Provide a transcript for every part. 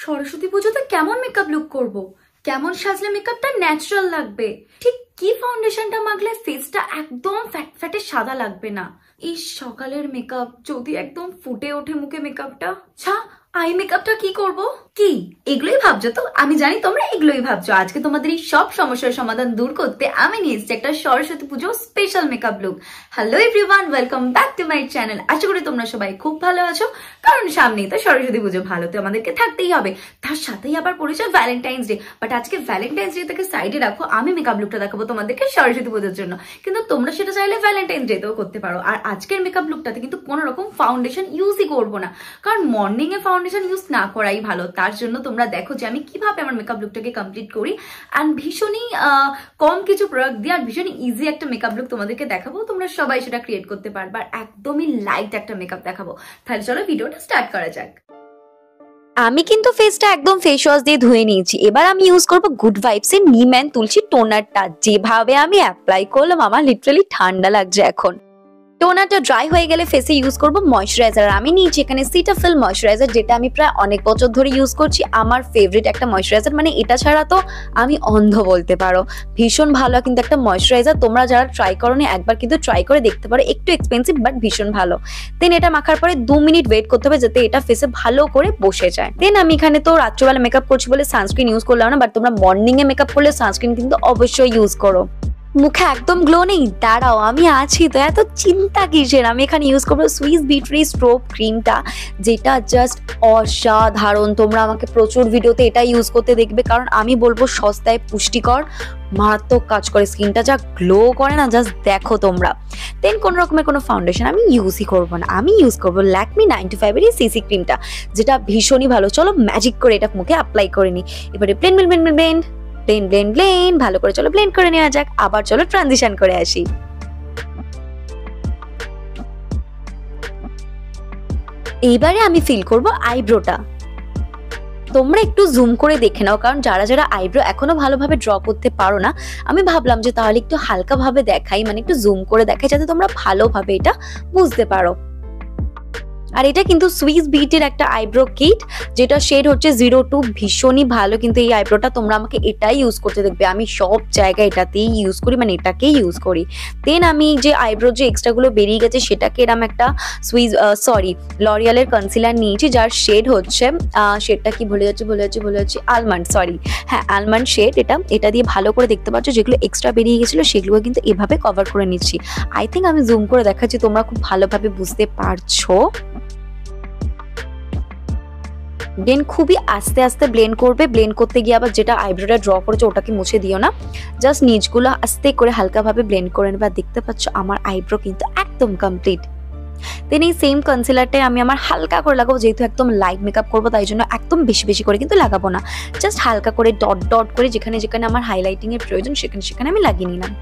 সরস্বতী পুজোতে কেমন makeup look করব, কেমন সাজলে মেকআপটা ন্যাচারাল লাগবে, ঠিক কি ফাউন্ডেশনটা মাখলে ফেসটা একদম ফ্যাটে সাদা লাগবে না। এই সকালের মেকআপ যদি একদম ফুটে ওঠে মুখে মেকআপটা, আই মেকআপটা কি করব? কি এগুলোই ভাবছো তো? আমি জানি তোমরা এগুলোই ভাবছো। আজকে তোমাদের এই সব সমস্যার সমাধান দূর করতে আমি নিয়ে এসেছি একটা Saraswati Pujo special makeup look. Hello everyone, welcome back to my channel. আশা করি তোমরা সবাই খুব ভালো আছো, কারণ সামনেই তো সরস্বতী পুজো, ভালো তো আমাদেরকে থাকতেই হবে। তার সাথেই আবার পড়েছে ভ্যালেন্টাইন্স ডে। বাট আজকে ভ্যালেন্টাইন্স ডে থেকে সাইডে রাখো, আমি মেকআপ লুকটা দেখাবো তোমাদেরকে সরস্বতী পুজোর জন্য। কিন্তু তোমরা সেটা চাইলে ভ্যালেন্টাইন্স ডেতেও করতে পারো। আর আজকের মেকআপ লুকটাতে কিন্তু কোনো রকম ফাউন্ডেশন ইউজই করবো না, কারণ মর্নিং এ ফাউন্ডেশন ইউজ না করাই ভালো। তার জন্য তোমরা দেখো যে আমি কিভাবে আমার মেকআপ লুকটাকে কমপ্লিট করি, অ্যান্ড ভীষণই কম কিছু প্রোডাক্ট দিয়ে আর ভীষণই ইজি একটা মেকআপ লুক তোমাদেরকে দেখাবো। তোমরা সবাই সেটা ক্রিয়েট করতে পারবে, আর একদমই লাইট একটা মেকআপ দেখাবো। তাহলে চলো ভিডিওটা স্টার্ট করা যাক। আমি কিন্তু ফেসটা একদম ফেস ওয়াশ দিয়ে ধুয়ে নিয়েছি। এবার আমি ইউজ করব গুড ভাইবস এর নিম অ্যান্ড তুলসী টোনারটা। যেভাবে আমি অ্যাপ্লাই করলাম আমার লিটারালি ঠান্ডা লাগছে এখন। টোনারটা ড্রাই হয়ে গেলে ফেসে ইউজ করব ময়শ্চারাইজার। আমি নিয়েছি এখানে সিটাফিল ময়শ্চারাইজার, যেটা আমি প্রায় অনেক বছর ধরে ইউজ করছি। আমার ফেভারিট একটা ময়শ্চারাইজার, মানে এটা ছাড়া তো আমি অন্ধ বলতে পারো। ভীষণ ভালো কিন্তু একটা ময়শ্চারাইজার। তোমরা যারা ট্রাই করোনি একবার কিন্তু ট্রাই করে দেখতে পারো। একটু এক্সপেন্সিভ বাট ভীষণ ভালো। দেন এটা মাখার পরে 2 মিনিট ওয়েট করতে হবে যাতে এটা ফেসে ভালো করে বসে যায়। দেন আমি এখানে তো রাত্রিবেলা মেকআপ করছি বলে সানস্ক্রিন ইউজ করলাম না, বাট তোমরা মর্নিং এ মেকআপ করলে সানস্ক্রিন কিন্তু অবশ্যই ইউজ করো। মুখে একদম গ্লো নেই? দাঁড়াও, আমি আছি তো, এত চিন্তা কিসের। আমি এখানে ইউজ করবো সুইস বিউটি স্ট্রোব ক্রিমটা, যেটা জাস্ট অসাধারণ। তোমরা আমাকে প্রচুর ভিডিওতে এটা ইউজ করতে দেখবে, কারণ আমি বলবো সস্তায় পুষ্টিকর, মারাত্মক কাজ করে। স্কিনটা যা গ্লো করে না, জাস্ট দেখো তোমরা। দেন কোনো রকমের কোনো ফাউন্ডেশন আমি ইউজই করবো না। আমি ইউজ করবো ল্যাকমি 95 এর সিসি ক্রিমটা, যেটা ভীষণই ভালো। চলো ম্যাজিক করে এটা মুখে অ্যাপ্লাই করে নিই। এবারে ব্লেন্ড ভালো করে চলো ব্লেন্ড করে নেওয়া যাক। আবার চলো ট্রানজিশন করে আসি। এইবারে আমি ফিল করব আইব্রোটা। তোমরা একটু জুম করে দেখে নাও, কারণ যারা যারা আইব্রো এখনো ভালোভাবে ড্র করতে পারো না, আমি ভাবলাম যে তাহলে একটু হালকা ভাবে দেখাই, মানে একটু জুম করে দেখাই, যাতে তোমরা ভালোভাবে এটা বুঝতে পারো। আর এটা কিন্তু সুইস বিউটির একটা আইব্রো কিট, যেটা শেড হচ্ছে 02। ভীষণই ভালো কিন্তু এই আইব্রোটা। তোমরা আমাকে এটাই ইউজ করতে দেখবে, আমি সব জায়গায় এটাতেই ইউজ করি, মানে এটাকেই ইউজ করি। দেন আমি যে আইব্রো যে এক্সট্রাগুলো বেরিয়ে গেছে সেটাকে এরম একটা লরিয়ালের কনসিলার নিয়েছি, যার শেড হচ্ছে শেডটা কি ভুলে যাচ্ছি আলমন্ড, আলমন্ড শেড। এটা দিয়ে ভালো করে দেখতে পাচ্ছ যেগুলো এক্সট্রা বেরিয়ে গেছিলো সেগুলো কিন্তু এভাবে কভার করে নিচ্ছি। আই থিঙ্ক আমি জুম করে দেখাচ্ছি, তোমরা খুব ভালোভাবে বুঝতে পারছো। দেন খুবই আস্তে আস্তে ব্লেন্ড করবে। ব্লেন্ড করতে গিয়ে আবার যেটা আইব্রোটা ড্র করেছে ওটাকে মুছে দিও না, জাস্ট নিচগুলো আস্তে করে হালকাভাবে ব্লেন্ড করে নেবে। দেখতে পাচ্ছ আমার আইব্রো কিন্তু একদম কমপ্লিট। দেন এই সেম কনসিলারটাই আমি আমার হালকা করে লাগাবো, যেহেতু একদম লাইট মেকআপ করবো তাই জন্য একদম বেশি বেশি করে কিন্তু লাগাবো না, জাস্ট হালকা করে ডট ডট করে যেখানে যেখানে আমার হাইলাইটিং এর প্রয়োজন সেখানে সেখানে আমি লাগিয়ে নিলাম।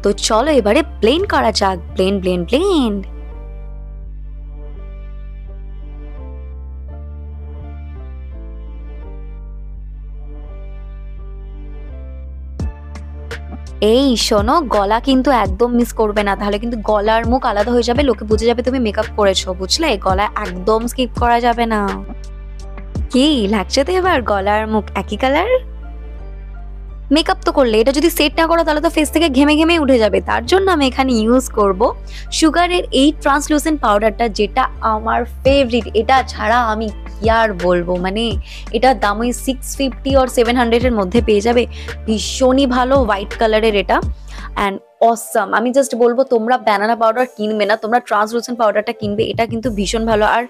তো চলো এবারে ব্লেন্ড করা যাক। ব্লেন্ড। এই শোনো, গলা কিন্তু একদম মিস করবে না, তাহলে কিন্তু গলার মুখ আলাদা হয়ে যাবে, লোকে বুঝে যাবে তুমি মেকআপ করেছো, বুঝলে? গলা একদম স্কিপ করা যাবে না। কি লাগছে তো এবার? গলার মুখ একই কালার। মেকআপ তো করলে এটা যদি সেট না করো তাহলে তো ফেস থেকে ঘেমে ঘেমে উঠে যাবে। তার জন্য আমি এখানে ইউজ করব সুগারের এই ট্রান্সলুসেন্ট পাউডারটা, যেটা আমার ফেভারিট। এটা ছাড়া আমি কি আর বলবো, মানে এটার দাম ওই 650 or 700 এর মধ্যে পেয়ে যাবে। ভীষণই ভালো, হোয়াইট কালারের এটা, অ্যান্ড অসাম। আমি জাস্ট বলবো তোমরা ব্যানানা পাউডার কিনবে না, তোমরা ট্রান্সলুসেন্ট পাউডারটা কিনবে। এটা কিন্তু ভীষণ ভালো, আর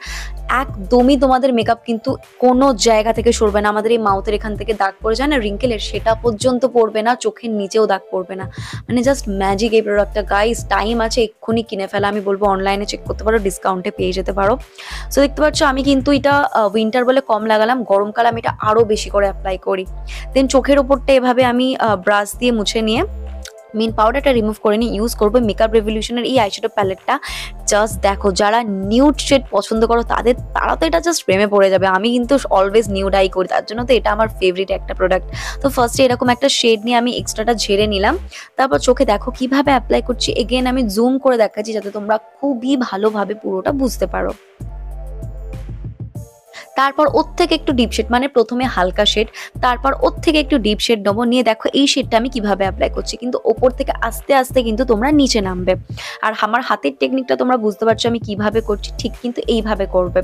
একদমই তোমাদের মেকআপ কিন্তু কোনো জায়গা থেকে সরবে না। আমাদের এই মাউথের এখান থেকে দাগ পড়ে যায় না রিঙ্কেলের, সেটা পর্যন্ত পড়বে না, চোখের নিচেও দাগ পড়বে না। মানে জাস্ট ম্যাজিক এই প্রোডাক্টটা। গাইস টাইম আছে, এক্ষুনি কিনে ফেলা। আমি বলবো অনলাইনে চেক করতে পারো, ডিসকাউন্টে পেয়ে যেতে পারো। সো দেখতে পাচ্ছ আমি কিন্তু এটা উইন্টার বলে কম লাগালাম, গরমকালে আমি এটা আরো বেশি করে অ্যাপ্লাই করি। দেন চোখের ওপরটা এভাবে আমি ব্রাশ দিয়ে মুছে নিয়ে মেন পাউডারটা রিমুভ করে নিয়ে ইউজ করবো মেকআপ রেভলিউশনের এই আইশ্যাডো প্যালেটটা। জাস্ট দেখো, যারা নিউড শেড পছন্দ করো তারা তো এটা জাস্ট প্রেমে পড়ে যাবে। আমি কিন্তু অলওয়েজ নিউড আই করি, তার জন্য তো এটা আমার ফেভারিট একটা প্রোডাক্ট। তো ফার্স্টে এরকম একটা শেড নিয়ে আমি এক্সট্রাটা ঝেড়ে নিলাম, তারপর চোখে দেখো কিভাবে অ্যাপ্লাই করছি। এগেন আমি জুম করে দেখাচ্ছি যাতে তোমরা খুবই ভালোভাবে পুরোটা বুঝতে পারো। তারপর ওর থেকে একটু ডিপ শেড, মানে প্রথমে হালকা শেড, তারপর ওর থেকে একটু ডিপ শেড নেবো, নিয়ে দেখো এই শেডটা আমি কিভাবে অ্যাপ্লাই করছি। কিন্তু ওপর থেকে আস্তে আস্তে কিন্তু তোমরা নিচে নামবে। আর আমার হাতের টেকনিকটা তোমরা বুঝতে পারছো আমি কিভাবে করছি, ঠিক কিন্তু এইভাবে করবে।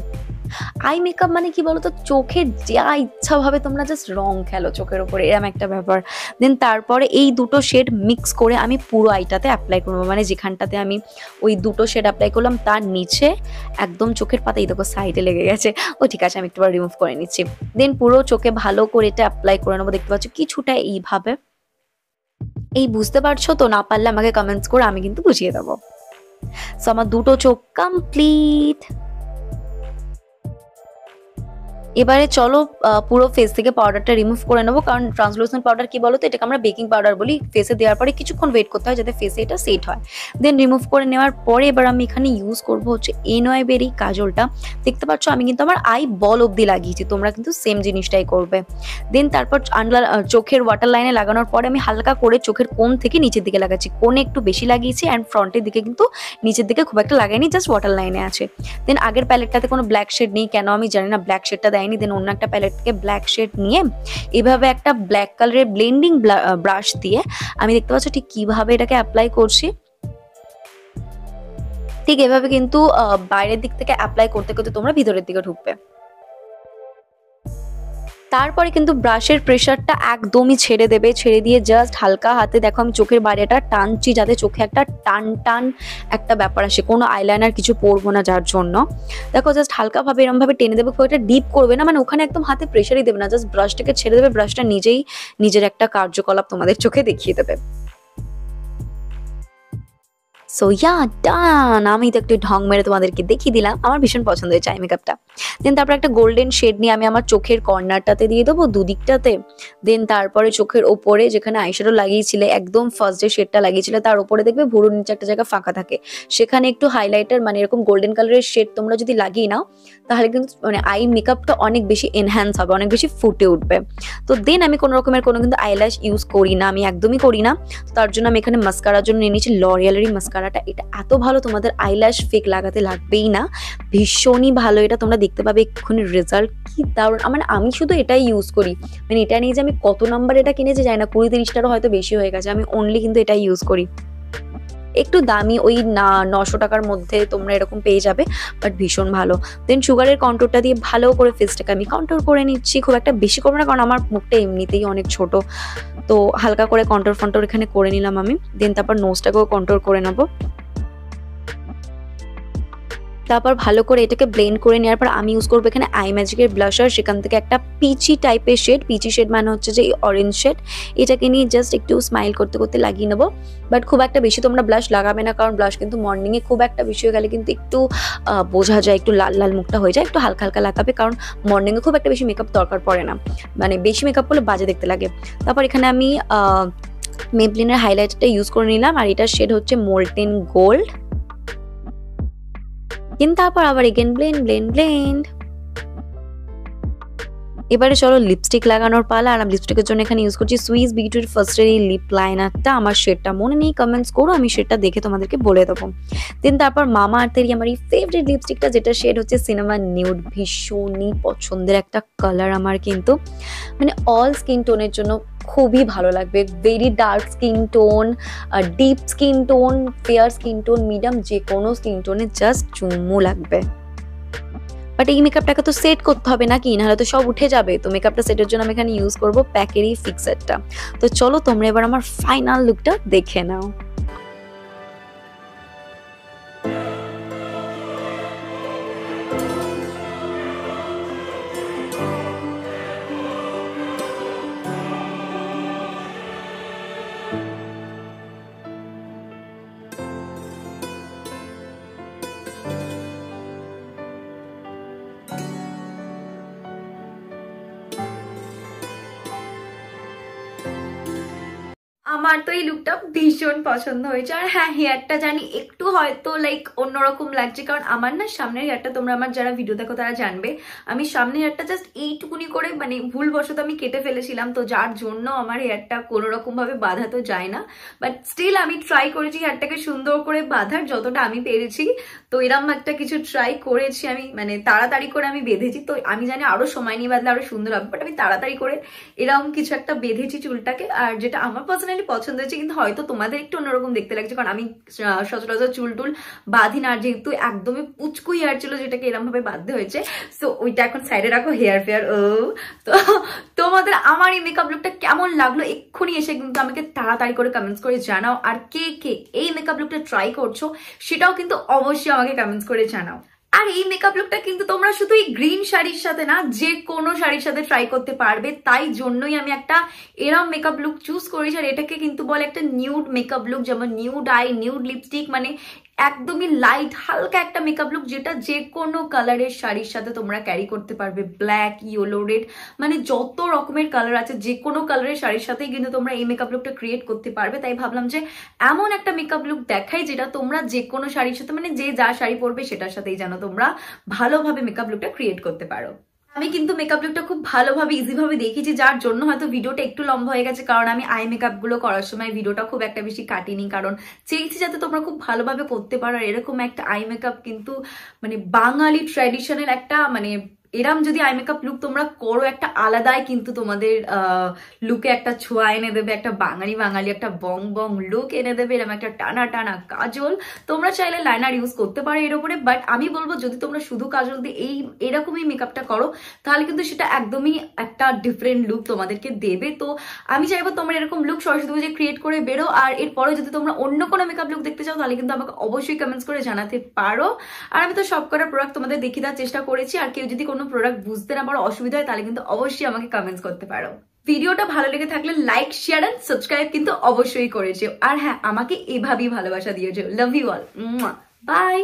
আই মেকআপ মানে কি বলতো, চোখের যা ইচ্ছা ভাবে তোমরা জাস্ট রং খেলো চোখের উপরে, এরকম একটা ব্যাপার। দেন তারপরে এই দুটো শেড মিক্স করে আমি পুরো আইটাতে অ্যাপ্লাই করবো, মানে যেখানটাতে আমি ওই দুটো শেড অ্যাপ্লাই করলাম তার নিচে একদম চোখের পাতা, এই দেখো সাইডে লেগে গেছে। ও ঠিক আছে, আমি একটু রিমুভ করে নিচ্ছি। দেন পুরো চোখে ভালো করে এটা অ্যাপ্লাই করে নেবো। দেখতে পাচ্ছ কিছুটা এইভাবে। এই বুঝতে পারছো তো? না পারলে আমাকে কমেন্টস করে, আমি কিন্তু বুঝিয়ে দেবো। সো আমার দুটো চোখ কমপ্লিট। এবারে চলো পুরো ফেস থেকে পাউডারটা রিমুভ করে নেবো, কারণ ট্রান্সলুসেন্ট পাউডার কি বলতো, এটাকে আমরা বেকিং পাউডার বলি। ফেসে দেওয়ার পরে কিছুক্ষণ ওয়েট করতে হয় যাতে ফেসে এটা সেট হয়। দেন রিমুভ করে নেওয়ার পরে এবার আমি এখানে ইউজ করবো হচ্ছে এনওয়ে বেরি কাজলটা। দেখতে পাচ্ছ আমি কিন্তু আমার আই বল অব্দি লাগিয়েছি, তোমরা কিন্তু সেম জিনিসটাই করবে। দেন তারপর চোখের ওয়াটার লাইনে লাগানোর পরে আমি হালকা করে চোখের কোণ থেকে নিচের দিকে লাগাচ্ছি। কোণে একটু বেশি লাগিয়েছি অ্যান্ড ফ্রন্টের দিকে কিন্তু নিচের দিকে খুব একটা লাগাইনি, জাস্ট ওয়াটার লাইনে আছে। দেন আগের প্যালেটটাতে কোনো ব্ল্যাক শেড নেই, কেন আমি জানি না, ব্ল্যাক শেডটা দেয়নি। দেন অন্য একটা প্যালেট থেকে ব্ল্যাক শেড নিয়ে এভাবে একটা ব্ল্যাক কালারের ব্লেন্ডিং ব্রাশ দিয়ে আমি দেখতে পাচ্ছ ঠিক কিভাবে এটাকে অ্যাপ্লাই করছি। ঠিক এভাবে কিন্তু বাইরের দিক থেকে অ্যাপ্লাই করতে করতে তোমরা ভিতরের দিকে ঢুকবে। তারপরে কিন্তু ব্রাশের প্রেশারটা একদমই ছেড়ে দেবে, ছেড়ে দিয়ে জাস্ট হালকা হাতে দেখো আমি চোখের বাইরেটা টানছি, যাতে চোখে একটা টান টান একটা ব্যাপার আসে। কোনো আইলাইনার কিছু পরবো না যার জন্য। দেখো জাস্ট হালকাভাবে এরমভাবে টেনে দেবে, খুব একটা ডিপ করবে না, মানে ওখানে একদম হাতে প্রেশারই দেবে না, জাস্ট ব্রাশটাকে ছেড়ে দেবে। ব্রাশটা নিজেই নিজের একটা কার্যকলাপ তোমাদের চোখে দেখিয়ে দেবে। সো ইয়া ডান, আমি তো একটু ঢং মেরে তোমাদেরকে দেখিয়ে দিলাম। আমার ভীষণ পছন্দ হয়েছে আই মেকআপটা। দেন তারপর একটা গোল্ডেন শেড নিয়ে আমি আমার চোখের কর্নারটাতে দিয়ে দেবো, দুদিকটাতে। দেন তারপরে চোখের ওপরে যেখানে আইশ্যাডো লাগিয়েছিলে, একদম ফার্স্ট যে শেডটা লাগিয়েছিলে তার উপরে দেখবে ভুরুর নিচে একটা জায়গা ফাঁকা থাকে, সেখানে একটু হাইলাইটার মানে এরকম গোল্ডেন কালারের শেড তোমরা যদি লাগিয়ে নাও, তাহলে কিন্তু মানে আই মেকআপটা অনেক বেশি এনহ্যান্স হবে, অনেক বেশি ফুটে উঠবে। তো দেন আমি কোনো রকমের কোনো কিন্তু আইল্যাশ ইউজ করি না, আমি একদমই করি না। তো তার জন্য আমি এখানে মাস্কারার জন্য নিয়ে নিয়েছি লরিয়ালেরই মাস্কারাটা। এটা এত ভালো, তোমাদের আইল্যাশ ফেক লাগাতে লাগবেই না, ভীষণই ভালো এটা। তোমরা দেখতে পাবে এক্ষুনি রেজাল্ট, কি দারুণ। মানে আমি শুধু এটাই ইউজ করি, মানে এটা নিয়ে যে আমি কত নাম্বার এটা কিনেছি জানি না, 20-30টারও হয়তো বেশি হয়ে গেছে। আমি অনলি কিন্তু এটাই ইউজ করি। একটু দামি, ওই 900 টাকার মধ্যে তোমরা এরকম পেয়ে যাবে, বাট ভীষণ ভালো। দেন সুগারের কন্ট্রোলটা দিয়ে ভালো করে ফেসটাকে আমি কন্ট্রোল করে নিচ্ছি, খুব একটা বেশি করবো না কারণ আমার মুখটা এমনিতেই অনেক ছোট। তো হালকা করে কন্ট্রোল এখানে করে নিলাম আমি। দেন তারপর নোজটাকেও কন্ট্রোল করে নেবো। তারপর ভালো করে এটাকে ব্লেন্ড করে নেওয়ার পর আমি ইউজ করবো এখানে আই ম্যাজিকের ব্লাশার, সেখান থেকে একটা পিচি টাইপের শেড। পিচি শেড মানে হচ্ছে যে অরেঞ্জ শেড, এটাকে নিয়ে জাস্ট একটু স্মাইল করতে করতে লাগিয়ে নেবো। বাট খুব একটা বেশি তোমরা ব্লাশ লাগাবে না, কারণ ব্লাশ কিন্তু মর্নিংয়ে খুব একটা বেশি হয়ে গেলে কিন্তু একটু বোঝা যায়, একটু লাল লাল মুখটা হয়ে যায়। একটু হালকা হালকা লাগাবে, কারণ মর্নিংয়ে খুব একটা বেশি মেকআপ দরকার পড়ে না, মানে বেশি মেকআপ করলে বাজে দেখতে লাগে। তারপর এখানে আমি মেবলিনের হাইলাইটারটা ইউজ করে নিলাম, আর এটার শেড হচ্ছে মোল্টেন গোল্ড। কিন্তু তারপর আবার এগেন ব্লেন্ড। এবারে চলো লিপস্টিক লাগানোর পালা। আর আমি লিপস্টিকের জন্য এখানে ইউজ করছি সুইস বিউটির ফার্স্টের এই লিপ লাইনারটা। আমার শেডটা মনে নেই, কমেন্টস করো, আমি শেডটা দেখে তোমাদেরকে বলে দেবো। দেন তারপর মামা আর্থেরই আমার এই ফেভারিট লিপস্টিকটা, যেটা শেড হচ্ছে সিনেমা নিউড, ভীষণই পছন্দের একটা কালার আমার, কিন্তু মানে অল স্কিন টোনের জন্য খুবই ভালো লাগবে। Very dark skin tone, deep skin tone, fair skin tone, medium, যে কোনো স্কিন টোনে জাস্ট চুমু লাগবে। বাট এই মেকআপটাকে তো সেট করতে হবে নাকি, নাহলে তো সব উঠে যাবে। তো মেকআপটা সেটের জন্য আমি এখানে ইউজ করবো প্যাকেরই ফিক্সারটা। তো চলো তোমরা এবার আমার ফাইনাল লুকটা দেখে নাও। আমার তো এই লুকটা ভীষণ পছন্দ হয়েছে। আর হ্যাঁ, হেয়ারটা জানি একটু হয়তো লাইক অন্যরকম লাগছে, কারণ আমার না সামনের হেয়ারটা, তোমরা আমার যারা ভিডিও দেখো তারা জানবে, আমি সামনের হেয়ারটা জাস্ট এইটুকুনি করে মানে ভুলবশত আমি কেটে ফেলেছিলাম, তো যার জন্য আমার হেয়ারটা কোনো রকম ভাবে বাঁধা তো যায় না। বাট স্টিল আমি ট্রাই করেছি হেয়ারটাকে সুন্দর করে বাঁধার যতটা আমি পেরেছি। তো এরকম একটা কিছু ট্রাই করেছি আমি, মানে তাড়াতাড়ি করে আমি বেঁধেছি। তো আমি জানি আরো সময় নিয়ে বাঁধলে আরো সুন্দর হবে, বাট আমি তাড়াতাড়ি করে এরকম কিছু একটা বেঁধেছি চুলটাকে, আর যেটা আমার পার্সোনালি পছন্দ হয়েছে। কিন্তু হয়তো তোমাদের একটু অন্যরকম দেখতে লাগছে, কারণ আমি সচরাচর চুল টুল বাঁধি না, আর যেহেতু একদমই পুচকু হেয়ার ছিল যেটাকে এরকম ভাবে বাঁধতে হয়েছে, সো ওইটা এখন সাইডে রাখো, হেয়ার ফেয়ার। তো তোমাদের আমার এই মেকআপ লুকটা কেমন লাগলো এক্ষুনি এসে কিন্তু আমাকে তাড়াতাড়ি করে কমেন্টস করে জানাও। আর কে কে এই মেকআপ লুকটা ট্রাই করছো সেটাও কিন্তু অবশ্যই আমাকে কমেন্টস করে জানাও। আর এই মেকআপ লুকটা কিন্তু তোমরা শুধু এই গ্রিন শাড়ির সাথে না, যে কোনো শাড়ির সাথে ট্রাই করতে পারবে, তাই জন্যই আমি একটা এরম মেকআপ লুক চুজ করেছি। আর এটাকে কিন্তু বলে একটা নিউড মেকআপ লুক, যেমন নিউড আই, নিউড লিপস্টিক, মানে একদমই লাইট হালকা একটা মেকআপ লুক, যেটা যে কোনো কালারের শাড়ির সাথে তোমরা ক্যারি করতে পারবে। ব্ল্যাক, ইয়েলো, রেড, মানে যত রকমের কালার আছে যে কোনো কালারের শাড়ির সাথেই কিন্তু তোমরা এই মেকআপ লুকটা ক্রিয়েট করতে পারবে। তাই ভাবলাম যে এমন একটা মেকআপ লুক দেখাই যেটা তোমরা যে কোনো শাড়ির সাথে, মানে যে যা শাড়ি পরবে সেটার সাথেই যেন তোমরা ভালোভাবে মেকআপ লুকটা ক্রিয়েট করতে পারো। আমি কিন্তু মেকআপ লুকটা খুব ভালোভাবে ইজি ভাবে দেখিয়েছি, যার জন্য হয়তো ভিডিওটা একটু লম্বা হয়ে গেছে, কারণ আমি আই মেকআপ গুলো করার সময় ভিডিওটা খুব একটা বেশি কাটিনি, কারণ চেয়েছি যাতে তোমরা খুব ভালোভাবে করতে পারো। আর এরকম একটা আই মেকআপ কিন্তু মানে বাঙালি ট্র্যাডিশনাল একটা, মানে এরম যদি আই মেকআপ লুক তোমরা করো, একটা আলাদাই কিন্তু তোমাদের লুকে একটা ছোঁয়া এনে দেবে, একটা বাঙালি বাঙালি একটা বং বং লুক এনে দেবে, এরকম একটা টানা টানা কাজল। তোমরা চাইলে লাইনার ইউজ করতে পারো এর উপরে, বাট আমি বলবো যদি তোমরা শুধু কাজল দিয়ে এরকমই মেকআপটা করো তাহলে কিন্তু সেটা একদমই একটা ডিফারেন্ট লুক তোমাদেরকে দেবে। তো আমি চাইবো তোমরা এরকম লুক সরস্বতী পুজোয় ক্রিয়েট করে বেরো। আর এরপরে যদি তোমরা অন্য কোনো মেকআপ লুক দেখতে চাও তাহলে কিন্তু আমাকে অবশ্যই কমেন্টস করে জানাতে পারো। আর আমি তো সব কটা প্রোডাক্ট তোমাদের দেখিয়ে দেওয়ার চেষ্টা করেছি। আর কেউ যদি কোনো প্রোডাক্ট বুঝতে না পারো, অসুবিধা হয়, তাহলে কিন্তু অবশ্যই আমাকে কমেন্টস করতে পারো। ভিডিওটা ভালো লেগে থাকলে লাইক, শেয়ার এন্ড সাবস্ক্রাইব কিন্তু অবশ্যই করেছো। আর হ্যাঁ, আমাকে এভাবেই ভালোবাসা দিয়েছো। Love you all, by.